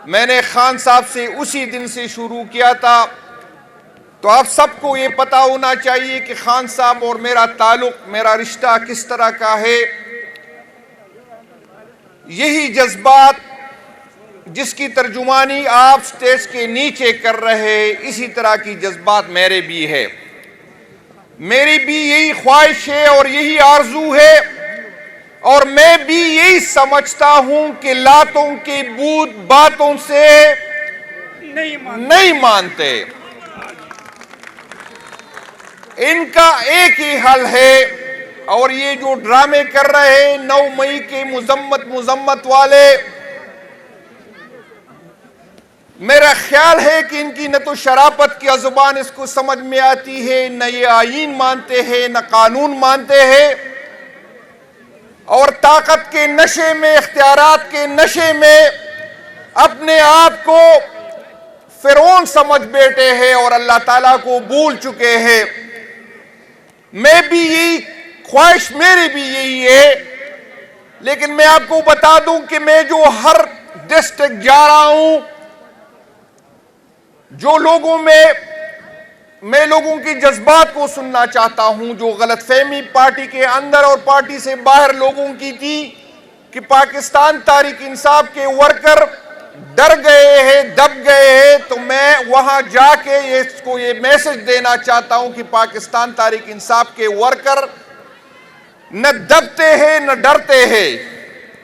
میں نے خان صاحب سے اسی دن سے شروع کیا تھا، تو آپ سب کو یہ پتہ ہونا چاہیے کہ خان صاحب اور میرا تعلق، میرا رشتہ کس طرح کا ہے۔ یہی جذبات جس کی ترجمانی آپ سٹیج کے نیچے کر رہے، اسی طرح کی جذبات میرے بھی ہے۔ میری بھی یہی خواہش ہے اور یہی آرزو ہے، اور میں بھی یہی سمجھتا ہوں کہ لاتوں کے بت باتوں سے نہیں مانتے۔ ان کا ایک ہی حل ہے، اور یہ جو ڈرامے کر رہے 9 مئی کے مذمت والے، میرا خیال ہے کہ ان کی نہ تو شرافت کی زبان اس کو سمجھ میں آتی ہے، نہ یہ آئین مانتے ہیں، نہ قانون مانتے ہیں، اور طاقت کے نشے میں، اختیارات کے نشے میں اپنے آپ کو فرعون سمجھ بیٹھے ہیں اور اللہ تعالیٰ کو بھول چکے ہیں۔ میں بھی یہی خواہش، میری بھی یہی ہے، لیکن میں آپ کو بتا دوں کہ میں جو ہر ڈسٹرکٹ جا رہا ہوں، جو میں لوگوں کی جذبات کو سننا چاہتا ہوں، جو غلط فہمی پارٹی کے اندر اور پارٹی سے باہر لوگوں کی تھی کہ پاکستان تحریک انصاف کے ورکر ڈر گئے ہیں، دب گئے ہیں، تو میں وہاں جا کے یہ میسج دینا چاہتا ہوں کہ پاکستان تحریک انصاف کے ورکر نہ دبتے ہیں نہ ڈرتے ہیں۔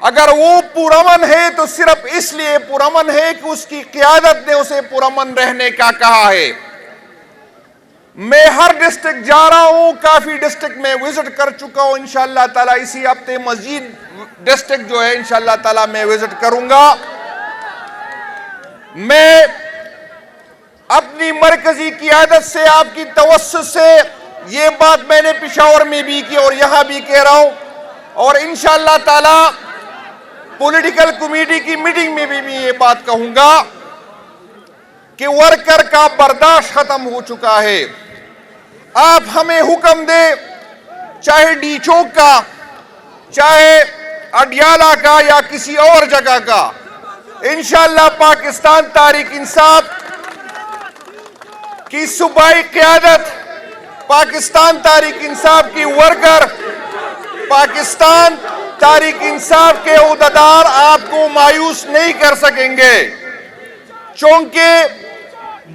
اگر وہ پرامن ہے تو صرف اس لیے پرامن ہے کہ اس کی قیادت نے اسے پرامن رہنے کا کہا ہے۔ میں ہر ڈسٹرکٹ جا رہا ہوں، کافی ڈسٹرکٹ میں وزٹ کر چکا ہوں، انشاءاللہ تعالیٰ اسی ہفتے مزید ڈسٹرکٹ جو ہے انشاءاللہ تعالیٰ میں وزٹ کروں گا۔ میں اپنی مرکزی قیادت سے، آپ کی توسط سے، یہ بات میں نے پشاور میں بھی کی اور یہاں بھی کہہ رہا ہوں، اور انشاءاللہ تعالیٰ پولیٹیکل کمیٹی کی میٹنگ میں بھی یہ بات کہوں گا کہ ورکر کا برداشت ختم ہو چکا ہے۔ آپ ہمیں حکم دیں، چاہے ڈی چوک کا، چاہے اڈیالہ کا یا کسی اور جگہ کا، انشاءاللہ پاکستان تحریک انصاف کی صوبائی قیادت، پاکستان تحریک انصاف کی ورکر، پاکستان تحریک انصاف کے عہدیدار آپ کو مایوس نہیں کر سکیں گے، چونکہ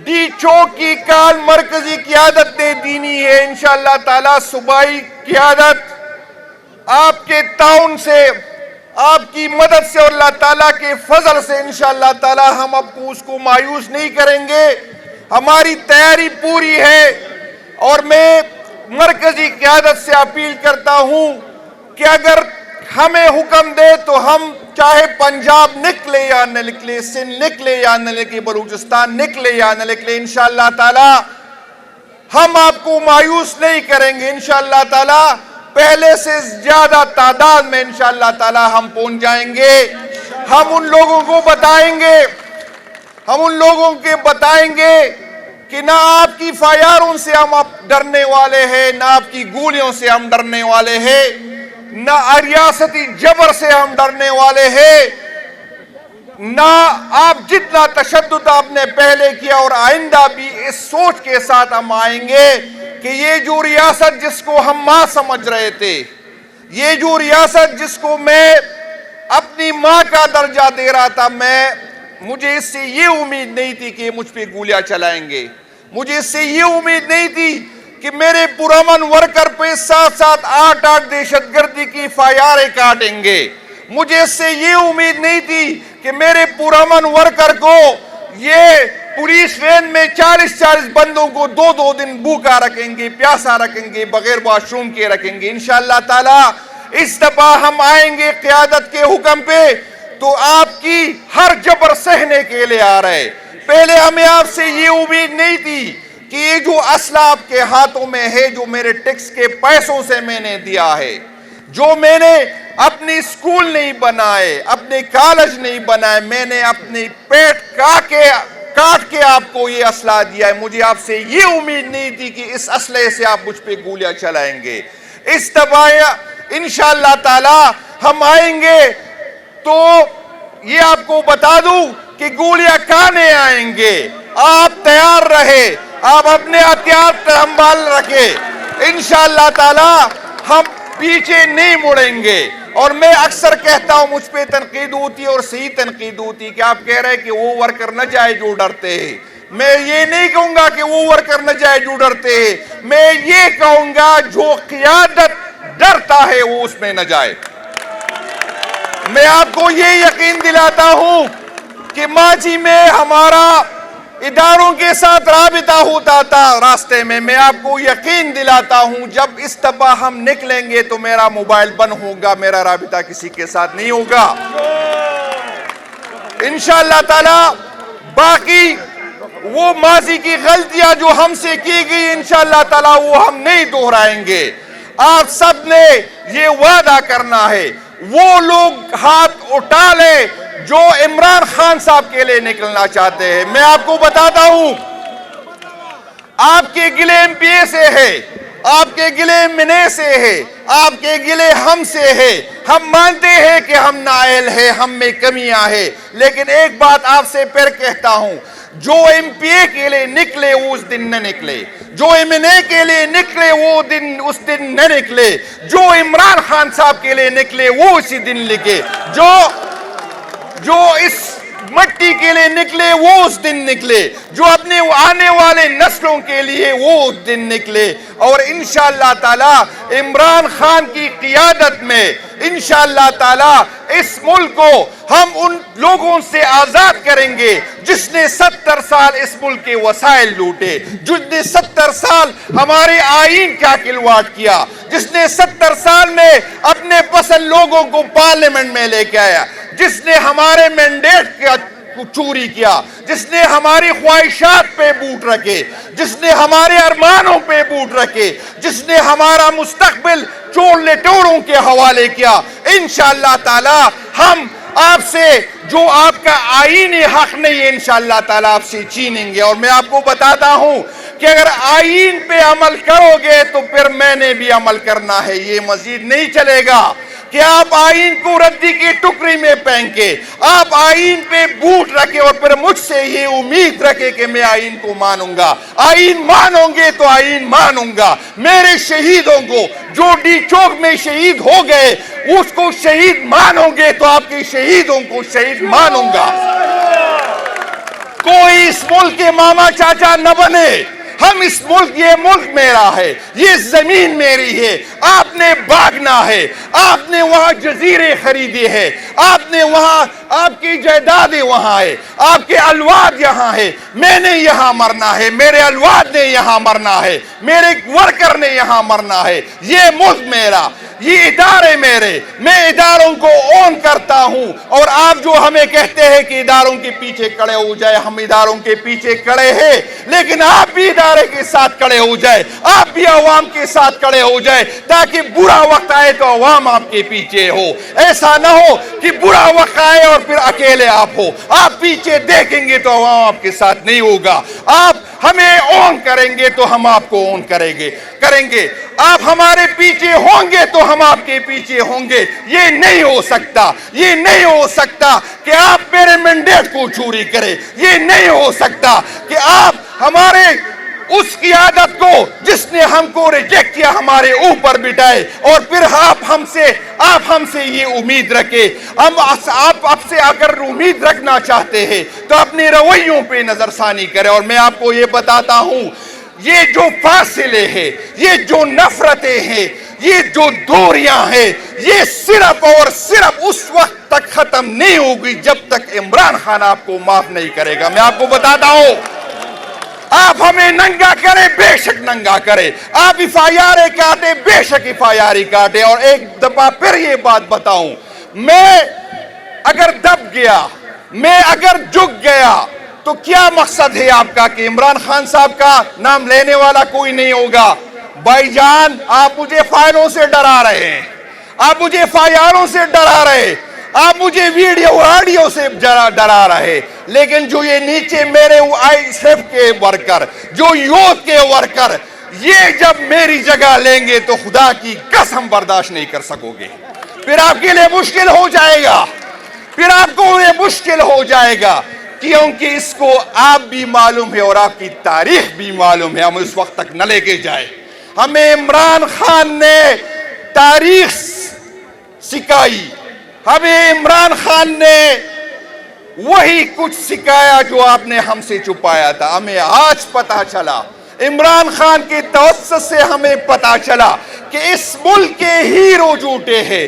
ڈی چوک کی کال مرکزی قیادت نے دینی ہے۔ انشاءاللہ تعالیٰ صوبائی قیادت آپ کے تعاون سے، آپ کی مدد سے اور اللہ تعالیٰ کے فضل سے انشاءاللہ تعالیٰ ہم اب کو اس کو مایوس نہیں کریں گے۔ ہماری تیاری پوری ہے، اور میں مرکزی قیادت سے اپیل کرتا ہوں کہ اگر ہمیں حکم دے تو ہم چاہے پنجاب نکلے یا نہ نکلے، سندھ نکلے یا نہ نکلے، بلوچستان نکلے یا نہ نکلے، انشاءاللہ تعالیٰ ہم آپ کو مایوس نہیں کریں گے۔ انشاءاللہ تعالیٰ پہلے سے زیادہ تعداد میں انشاءاللہ تعالیٰ ہم پہنچ جائیں گے۔ ہم ان لوگوں کو بتائیں گے کہ نہ آپ کی فائروں سے ہم ڈرنے والے ہیں، نہ آپ کی گولیوں سے ہم ڈرنے والے ہیں، نہ ریاستی جبر سے ہم ڈرنے والے ہیں، نہ آپ جتنا تشدد آپ نے پہلے کیا، اور آئندہ بھی اس سوچ کے ساتھ ہم آئیں گے کہ یہ جو ریاست جس کو ہم ماں سمجھ رہے تھے، یہ جو ریاست جس کو میں اپنی ماں کا درجہ دے رہا تھا، مجھے اس سے یہ امید نہیں تھی کہ مجھ پہ گولیاں چلائیں گے، مجھے اس سے یہ امید نہیں تھی کہ میرے پرامن ورکر پہ 7-7 8-8 دہشت گردی کی فائریں کاٹیں گے، مجھے اس سے یہ امید نہیں تھی کہ میرے پرامن ورکر کو یہ پولیس وین میں 40-40 بندوں کو 2-2 دن بھوکا رکھیں گے، پیاسا رکھیں گے، بغیر واش روم کے رکھیں گے۔ انشاءاللہ تعالیٰ اس دفعہ ہم آئیں گے قیادت کے حکم پہ تو آپ کی ہر جبر سہنے کے لیے آ رہے۔ پہلے ہمیں آپ سے یہ امید نہیں تھی کہ یہ جو اسلحہ آپ کے ہاتھوں میں ہے، جو میرے ٹیکس کے پیسوں سے میں نے دیا ہے، جو میں نے اپنی سکول نہیں بنائے، اپنے کالج نہیں بنائے، میں نے اپنی پیٹ کاٹ کے آپ کو یہ اسلحہ دیا ہے، مجھے آپ سے یہ امید نہیں تھی کہ اس اسلحے سے آپ مجھ پہ گولیاں چلائیں گے۔ اس دفعہ انشاءاللہ تعالی ہم آئیں گے تو یہ آپ کو بتا دوں کہ گولیاں کھانے آئیں گے. آپ تیار رہے, آپ اپنے ہتھیار سنبھال رکھے. انشاءاللہ تعالی ہم پیچھے نہیں مڑیں گے. اور میں اکثر کہتا ہوں, مجھ پہ تنقید ہوتی ہے اور صحیح تنقید ہوتی ہے کہ آپ کہہ رہے ہیں کہ وہ ورکر نہ جائے جو ڈرتے ہیں. میں یہ نہیں کہوں گا کہ وہ ورکر نہ جائے جو ڈرتے ہیں, میں یہ کہوں گا جو قیادت ڈرتا ہے وہ اس میں نہ جائے. میں آپ کو یہ یقین دلاتا ہوں کہ ماضی میں ہمارا اداروں کے ساتھ رابطہ ہوتا تھا راستے میں. میں آپ کو یقین دلاتا ہوں جب اس دفعہ ہم نکلیں گے تو میرا موبائل بند ہوگا, میرا رابطہ کسی کے ساتھ نہیں ہوگا انشاءاللہ تعالی. باقی وہ ماضی کی غلطیاں جو ہم سے کی گئی انشاءاللہ تعالی وہ ہم نہیں دہرائیں گے. آپ سب نے یہ وعدہ کرنا ہے, وہ لوگ ہاتھ اٹھا لے جو عمران خان صاحب کے لیے نکلنا چاہتے ہیں. میں آپ کو بتاتا ہوں, آپ کے گلے ایم پی اے سے ہے, آپ کے گلے منے سے ہے, آپ کے گلے ہم سے ہے. ہم مانتے ہیں کہ ہم نااہل ہیں, ہم میں کمیاں ہیں, لیکن ایک بات آپ سے پھر کہتا ہوں, جو ایم پی اے کے لیے نکلے وہ اس دن نہ نکلے, جو ایم این اے کے لیے نکلے وہ اس دن نہ نکلے, جو عمران خان صاحب کے لیے نکلے وہ اسی دن لکھے, جو اس مٹی کے لیے نکلے وہ اس دن نکلے, جو اپنے آنے والے نسلوں کے لیے وہ اس دن نکلے. اور انشاءاللہ تعالی عمران خان کی قیادت میں انشاءاللہ تعالی اس ملک کو ہم ان لوگوں سے آزاد کریں گے جس نے 70 سال اس ملک کے وسائل لوٹے, جس نے 70 سال ہمارے آئین کا کھلواڑ کیا, جس نے 70 سال میں اپنے پسند لوگوں کو پارلیمنٹ میں لے کے آیا, جس نے ہمارے مینڈیٹ کا چوری کیا, جس نے ہماری خواہشات پہ بوٹ رکھے, جس نے ہمارے ارمانوں پہ بوٹ رکھے, جس نے ہمارا مستقبل چور لٹوروں کے حوالے کیا. انشاءاللہ تعالی ہم آپ سے جو آپ کا آئینی حق نہیں ہے انشاءاللہ تعالی آپ سے چھینیں گے. اور میں آپ کو بتاتا ہوں کہ اگر آئین پہ عمل کرو گے تو پھر میں نے بھی عمل کرنا ہے, یہ مزید نہیں چلے گا کہ آپ آئین کو ردی کی ٹکری میں پھینکے, آپ آئین پہ بوٹ رکھے اور پھر مجھ سے یہ امید رکھے کہ میں آئین کو مانوں گا. آئین مانوں گے تو آئین مانوں گا. میرے شہیدوں کو جو ڈی چوک میں شہید ہو گئے اس کو شہید مانوں گے تو آپ کے شہیدوں کو شہید مانوں گا. کوئی اس ملک کے ماما چاچا نہ بنے. ہم اس ملک, یہ ملک میرا ہے, یہ زمین میری ہے, آپ نے بھاگنا ہے, آپ نے وہاں جزیرے خریدے ہیں, آپ نے وہاں آپ کی جائیدادیں وہاں ہے, آپ کے اولاد یہاں ہے, میں نے یہاں مرنا ہے, میرے اولاد نے یہاں مرنا ہے, میرے ورکر نے یہاں مرنا ہے. یہ ملک میرا, یہ ادارے میرے, میں اداروں کو اون کرتا ہوں. اور آپ جو ہمیں کہتے ہیں کہ اداروں کے پیچھے کھڑے ہو جائے, ہم اداروں کے پیچھے کھڑے ہیں, لیکن آپ بھی ادارے کے ساتھ کھڑے ہو جائے, آپ بھی عوام کے ساتھ کھڑے ہو جائے تاکہ برا وقت آئے تو عوام آپ کے پیچھے ہو. ایسا نہ ہو کہ برا وقت آئے اور پھر اکیلے آپ ہو. آپ پیچھے دیکھیں گے تو عوام آپ کے ساتھ نہیں ہوگا. آپ ہمیں اون کریں گے تو ہم آپ کو اون کریں گے. آپ ہمارے پیچھے ہوں گے تو ہم آپ کے پیچھے ہوں گے. یہ نہیں ہو سکتا, یہ نہیں ہو سکتا کہ آپ میرے مینڈیٹ کو چوری کریں. یہ نہیں ہو سکتا کہ آپ ہمارے اس قیادت کو جس نے ہم کو ریجیکٹ کیا ہمارے اوپر بٹھائے اور پھر آپ ہم سے یہ امید رکھے. آپ سے اگر امید رکھنا چاہتے ہیں تو اپنے رویوں پہ نظر ثانی کریں. اور میں آپ کو یہ بتاتا ہوں, یہ جو فاصلے ہیں, یہ جو نفرتیں ہیں, یہ جو دوریاں ہیں, یہ صرف اور صرف اس وقت تک ختم نہیں ہوگی جب تک عمران خان آپ کو معاف نہیں کرے گا. میں آپ کو بتاتا ہوں, آپ ہمیں ننگا کرے, بے شک ننگا کرے, آپ افایاریں کاٹے, بے شک افایاری کاٹے. اور ایک دفعہ پھر یہ بات بتاؤں, میں اگر دب گیا, میں اگر جھک گیا تو کیا مقصد ہے آپ کا کہ عمران خان صاحب کا نام لینے والا کوئی نہیں ہوگا؟ بھائی جان, آپ مجھے فائروں سے ڈرا رہے ہیں, آپ مجھے فائروں سے ڈرا رہے, آپ مجھے ویڈیو آڈیو سے ڈرا رہے, لیکن جو یہ نیچے میرے ISF کے ورکر, جو یوتھ کے ورکر, یہ جب میری جگہ لیں گے تو خدا کی قسم برداشت نہیں کر سکو گے. پھر آپ کے لیے مشکل ہو جائے گا, پھر آپ کو یہ مشکل ہو جائے گا. کیونکہ اس کو آپ بھی معلوم ہے اور آپ کی تاریخ بھی معلوم ہے، ہم اس وقت تک نہ لے کے جائیں۔ ہمیں عمران خان نے تاریخ سکھائی، ہمیں عمران خان نے وہی کچھ سکھایا جو آپ نے ہم سے چھپایا تھا۔ ہمیں آج پتا چلا، عمران خان کے توسط سے ہمیں پتا چلا کہ اس ملک کے ہیرو جھوٹے ہیں،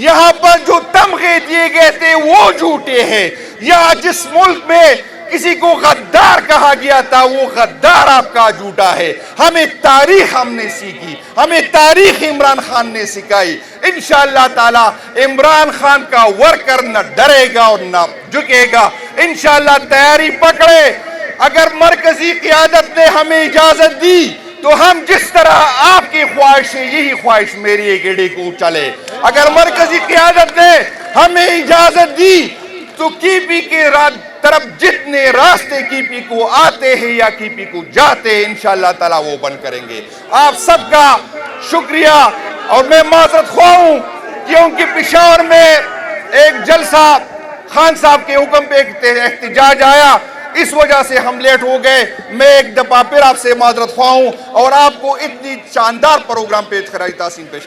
یہاں پر جو تمغے دیے گئے تھے وہ جھوٹے ہیں، یہاں جس ملک میں کسی کو غدار کہا گیا تھا وہ غدار آپ کا جھوٹا ہے۔ ہمیں تاریخ ہم نے سیکھی، ہمیں تاریخ عمران خان نے سکھائی۔ انشاءاللہ تعالی عمران خان کا ورکر نہ ڈرے گا اور نہ جھکے گا۔ انشاءاللہ تیاری پکڑے، اگر مرکزی قیادت نے ہمیں اجازت دی تو ہم جس طرح آپ کی خواہش ہے یہی خواہش میری ایک ایڈی کو چلے۔ اگر مرکزی قیادت نے ہمیں اجازت دی تو کی پی کے طرف جتنے راستے کی پی کو آتے ہیں یا کی پی کو جاتے ہیں انشاءاللہ تعالی وہ بند کریں گے۔ آپ سب کا شکریہ، اور میں معذرت خواہ ہوں کیونکہ پشاور میں ایک جلسہ خان صاحب کے حکم پہ احتجاج آیا، اس وجہ سے ہم لیٹ ہو گئے۔ میں ایک دفعہ پھر آپ سے معذرت خواہ ہوں اور آپ کو اتنی شاندار پروگرام پیش کرائی تحسین پیش